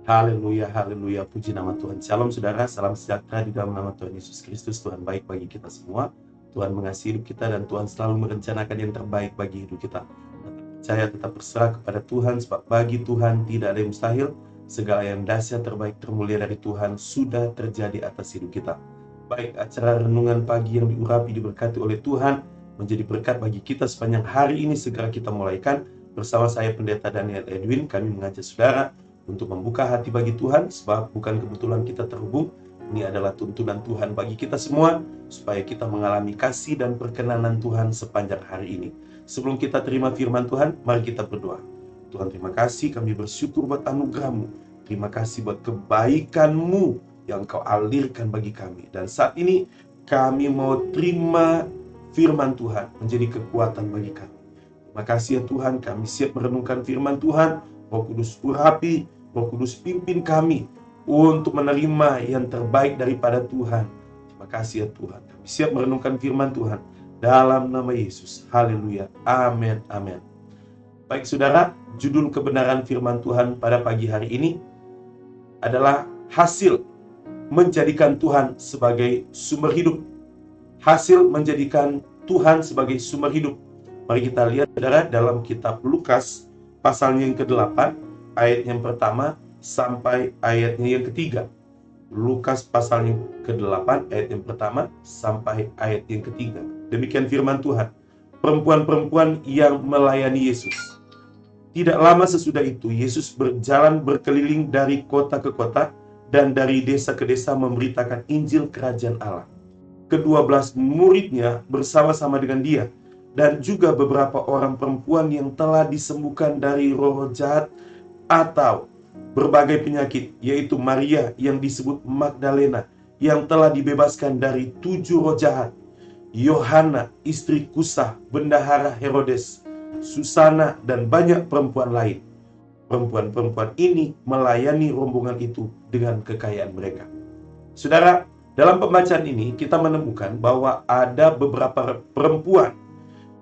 Haleluya, haleluya, puji nama Tuhan. Shalom saudara, salam sejahtera di dalam nama Tuhan Yesus Kristus. Tuhan baik bagi kita semua. Tuhan mengasihi hidup kita dan Tuhan selalu merencanakan yang terbaik bagi hidup kita. Saya tetap berserah kepada Tuhan, sebab bagi Tuhan tidak ada yang mustahil. Segala yang dahsyat, terbaik, termulia dari Tuhan sudah terjadi atas hidup kita. Baik, acara renungan pagi yang diurapi diberkati oleh Tuhan menjadi berkat bagi kita sepanjang hari ini. Segera kita mulaikan bersama saya Pendeta Daniel Edwin. Kami mengajak saudara untuk membuka hati bagi Tuhan, sebab bukan kebetulan kita terhubung. Ini adalah tuntunan Tuhan bagi kita semua, supaya kita mengalami kasih dan perkenanan Tuhan sepanjang hari ini. Sebelum kita terima firman Tuhan, mari kita berdoa. Tuhan, terima kasih, kami bersyukur buat anugerah-Mu. Terima kasih buat kebaikan-Mu yang Kau alirkan bagi kami. Dan saat ini kami mau terima firman Tuhan menjadi kekuatan bagi kami. Terima kasih ya Tuhan, kami siap merenungkan firman Tuhan. Roh Kudus urapi, Roh Kudus pimpin kami untuk menerima yang terbaik daripada Tuhan. Terima kasih ya Tuhan, kami siap merenungkan firman Tuhan dalam nama Yesus. Haleluya, amin, amin. Baik saudara, judul kebenaran firman Tuhan pada pagi hari ini adalah hasil menjadikan Tuhan sebagai sumber hidup. Hasil menjadikan Tuhan sebagai sumber hidup. Mari kita lihat saudara dalam kitab Lukas pasalnya yang ke-8, ayat yang pertama sampai ayatnya yang ketiga. Lukas pasalnya ke-8, ayat yang pertama sampai ayat yang ketiga. Demikian firman Tuhan. Perempuan-perempuan yang melayani Yesus. Tidak lama sesudah itu, Yesus berjalan berkeliling dari kota ke kota dan dari desa ke desa memberitakan Injil Kerajaan Allah. Ke-12 muridnya bersama-sama dengan dia, dan juga beberapa orang perempuan yang telah disembuhkan dari roh jahat atau berbagai penyakit, yaitu Maria yang disebut Magdalena, yang telah dibebaskan dari 7 roh jahat, Yohana istri Kusah, bendahara Herodes, Susana, dan banyak perempuan lain. Perempuan-perempuan ini melayani rombongan itu dengan kekayaan mereka. Saudara, dalam pembacaan ini kita menemukan bahwa ada beberapa perempuan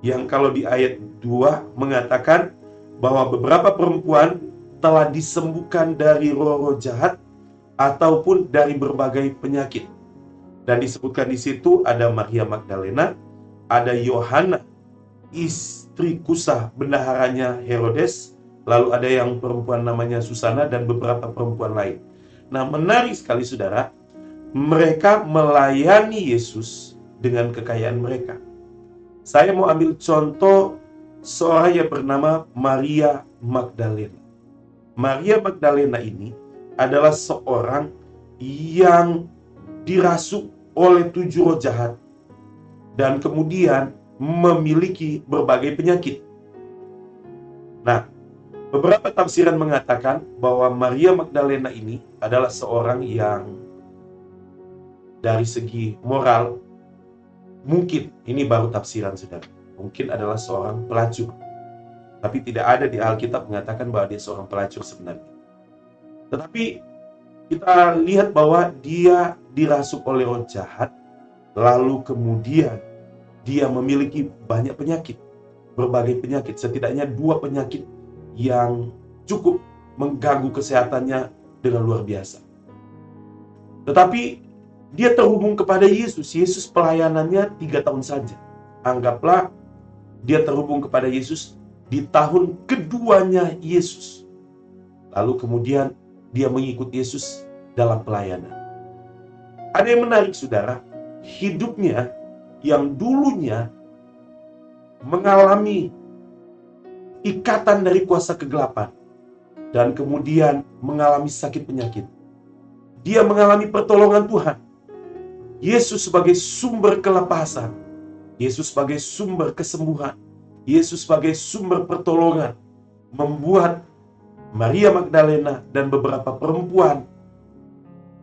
yang kalau di ayat 2 mengatakan bahwa beberapa perempuan telah disembuhkan dari roh-roh jahat ataupun dari berbagai penyakit. Dan disebutkan di situ ada Maria Magdalena, ada Yohana, istri Kusah, bendaharanya Herodes, lalu ada yang perempuan namanya Susana dan beberapa perempuan lain. Nah, menarik sekali saudara, mereka melayani Yesus dengan kekayaan mereka. Saya mau ambil contoh seorang yang bernama Maria Magdalena. Maria Magdalena ini adalah seorang yang dirasuk oleh 7 roh jahat dan kemudian memiliki berbagai penyakit. Nah, beberapa tafsiran mengatakan bahwa Maria Magdalena ini adalah seorang yang dari segi moral, mungkin, ini baru tafsiran saudara, mungkin adalah seorang pelacur. Tapi tidak ada di Alkitab mengatakan bahwa dia seorang pelacur sebenarnya. Tetapi kita lihat bahwa dia dirasuk oleh roh jahat, lalu kemudian dia memiliki banyak penyakit, berbagai penyakit, setidaknya 2 penyakit yang cukup mengganggu kesehatannya dengan luar biasa. Tetapi dia terhubung kepada Yesus. Yesus pelayanannya 3 tahun saja. Anggaplah dia terhubung kepada Yesus di tahun keduanya Yesus. Lalu kemudian dia mengikut Yesus dalam pelayanan. Ada yang menarik saudara, hidupnya yang dulunya mengalami ikatan dari kuasa kegelapan dan kemudian mengalami sakit penyakit, dia mengalami pertolongan Tuhan. Yesus sebagai sumber kelepasan, Yesus sebagai sumber kesembuhan, Yesus sebagai sumber pertolongan, membuat Maria Magdalena dan beberapa perempuan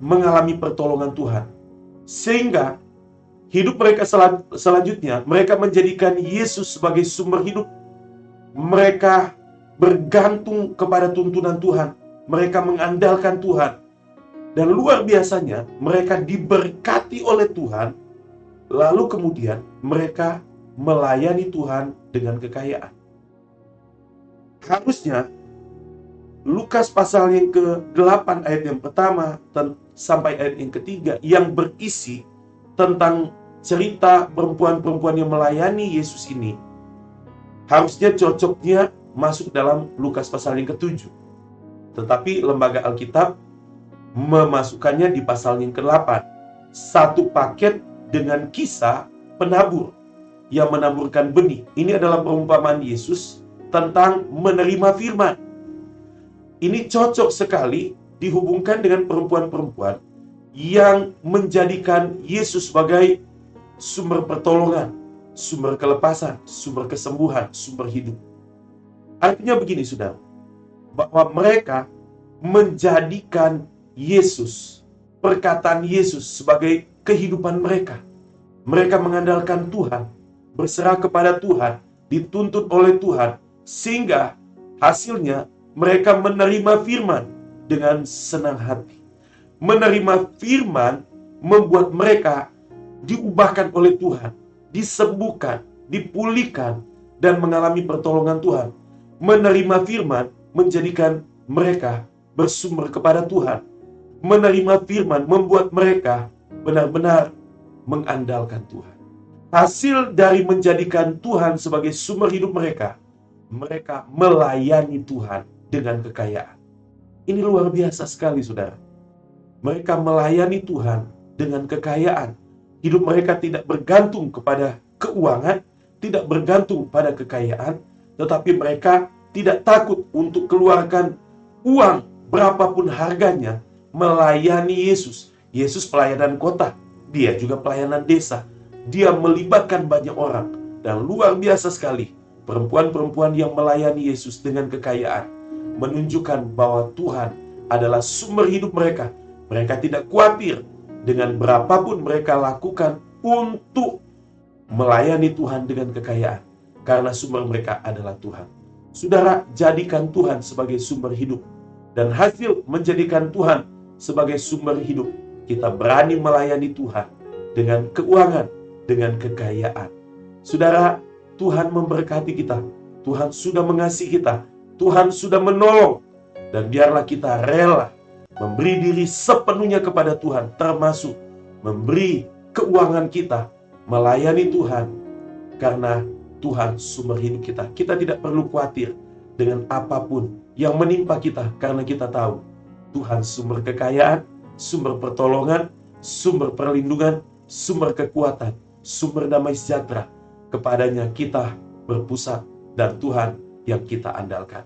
mengalami pertolongan Tuhan. Sehingga hidup mereka selanjutnya, mereka menjadikan Yesus sebagai sumber hidup. Mereka bergantung kepada tuntunan Tuhan. Mereka mengandalkan Tuhan. Dan luar biasanya, mereka diberkati oleh Tuhan, lalu kemudian mereka melayani Tuhan dengan kekayaan. Harusnya Lukas pasal yang ke-8 ayat yang pertama sampai ayat yang ketiga yang berisi tentang cerita perempuan-perempuan yang melayani Yesus ini, harusnya cocoknya masuk dalam Lukas pasal yang ke-7. Tetapi lembaga Alkitab memasukkannya di pasal yang ke-8. Satu paket dengan kisah penabur yang menaburkan benih. Ini adalah perumpamaan Yesus tentang menerima firman. Ini cocok sekali dihubungkan dengan perempuan-perempuan yang menjadikan Yesus sebagai sumber pertolongan, sumber kelepasan, sumber kesembuhan, sumber hidup. Artinya begini, saudara, bahwa mereka menjadikan Yesus, perkataan Yesus sebagai kehidupan mereka. Mereka mengandalkan Tuhan, berserah kepada Tuhan, dituntut oleh Tuhan, sehingga hasilnya mereka menerima firman dengan senang hati. Menerima firman membuat mereka diubahkan oleh Tuhan, disembuhkan, dipulihkan, dan mengalami pertolongan Tuhan. Menerima firman menjadikan mereka bersumber kepada Tuhan. Menerima firman membuat mereka benar-benar mengandalkan Tuhan. Hasil dari menjadikan Tuhan sebagai sumber hidup mereka, mereka melayani Tuhan dengan kekayaan. Ini luar biasa sekali, saudara. Mereka melayani Tuhan dengan kekayaan. Hidup mereka tidak bergantung kepada keuangan, tidak bergantung pada kekayaan, tetapi mereka tidak takut untuk keluarkan uang berapapun harganya melayani Yesus. Yesus pelayanan kota, dia juga pelayanan desa. Dia melibatkan banyak orang. Dan luar biasa sekali, perempuan-perempuan yang melayani Yesus dengan kekayaan menunjukkan bahwa Tuhan adalah sumber hidup mereka. Mereka tidak khawatir dengan berapapun mereka lakukan untuk melayani Tuhan dengan kekayaan, karena sumber mereka adalah Tuhan. Saudara, jadikan Tuhan sebagai sumber hidup, dan hasil menjadikan Tuhan sebagai sumber hidup, kita berani melayani Tuhan dengan keuangan, dengan kekayaan. Saudara, Tuhan memberkati kita. Tuhan sudah mengasihi kita. Tuhan sudah menolong. Dan biarlah kita rela memberi diri sepenuhnya kepada Tuhan, termasuk memberi keuangan kita, melayani Tuhan, karena Tuhan sumber hidup kita. Kita tidak perlu khawatir dengan apapun yang menimpa kita, karena kita tahu Tuhan sumber kekayaan, sumber pertolongan, sumber perlindungan, sumber kekuatan, sumber damai sejahtera. Kepadanya kita berpusat, dan Tuhan yang kita andalkan.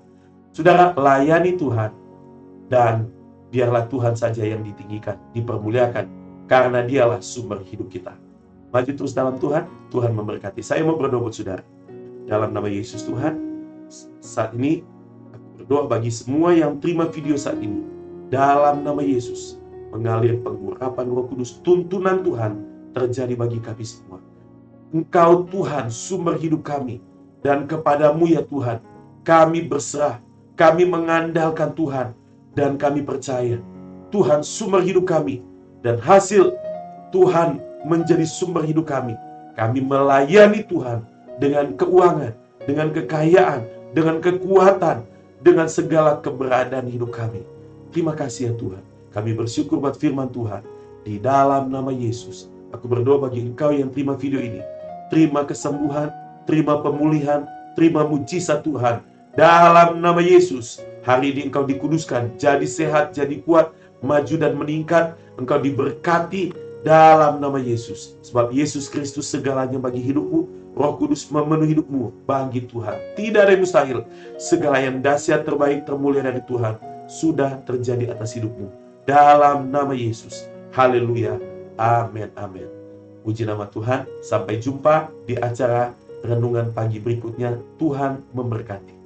Saudara, layani Tuhan, dan biarlah Tuhan saja yang ditinggikan, dipermuliakan, karena dialah sumber hidup kita. Maju terus dalam Tuhan, Tuhan memberkati. Saya mau berdoa buat saudara. Dalam nama Yesus Tuhan, saat ini aku berdoa bagi semua yang terima video saat ini. Dalam nama Yesus, mengalir pengurapan Roh Kudus, tuntunan Tuhan terjadi bagi kami semua. Engkau Tuhan, sumber hidup kami, dan kepadamu ya Tuhan, kami berserah, kami mengandalkan Tuhan, dan kami percaya Tuhan sumber hidup kami, dan hasil Tuhan menjadi sumber hidup kami. Kami melayani Tuhan dengan keuangan, dengan kekayaan, dengan kekuatan, dengan segala keberadaan hidup kami. Terima kasih ya Tuhan. Kami bersyukur buat firman Tuhan. Di dalam nama Yesus, aku berdoa bagi engkau yang terima video ini. Terima kesembuhan, terima pemulihan, terima mujizat Tuhan. Dalam nama Yesus, hari ini engkau dikuduskan, jadi sehat, jadi kuat, maju dan meningkat. Engkau diberkati dalam nama Yesus. Sebab Yesus Kristus segalanya bagi hidupmu. Roh Kudus memenuhi hidupmu bagi Tuhan. Tidak ada yang mustahil. Segala yang dahsyat, terbaik, termulia dari Tuhan sudah terjadi atas hidupmu. Dalam nama Yesus. Haleluya. Amin. Amin. Puji nama Tuhan. Sampai jumpa di acara renungan pagi berikutnya. Tuhan memberkati.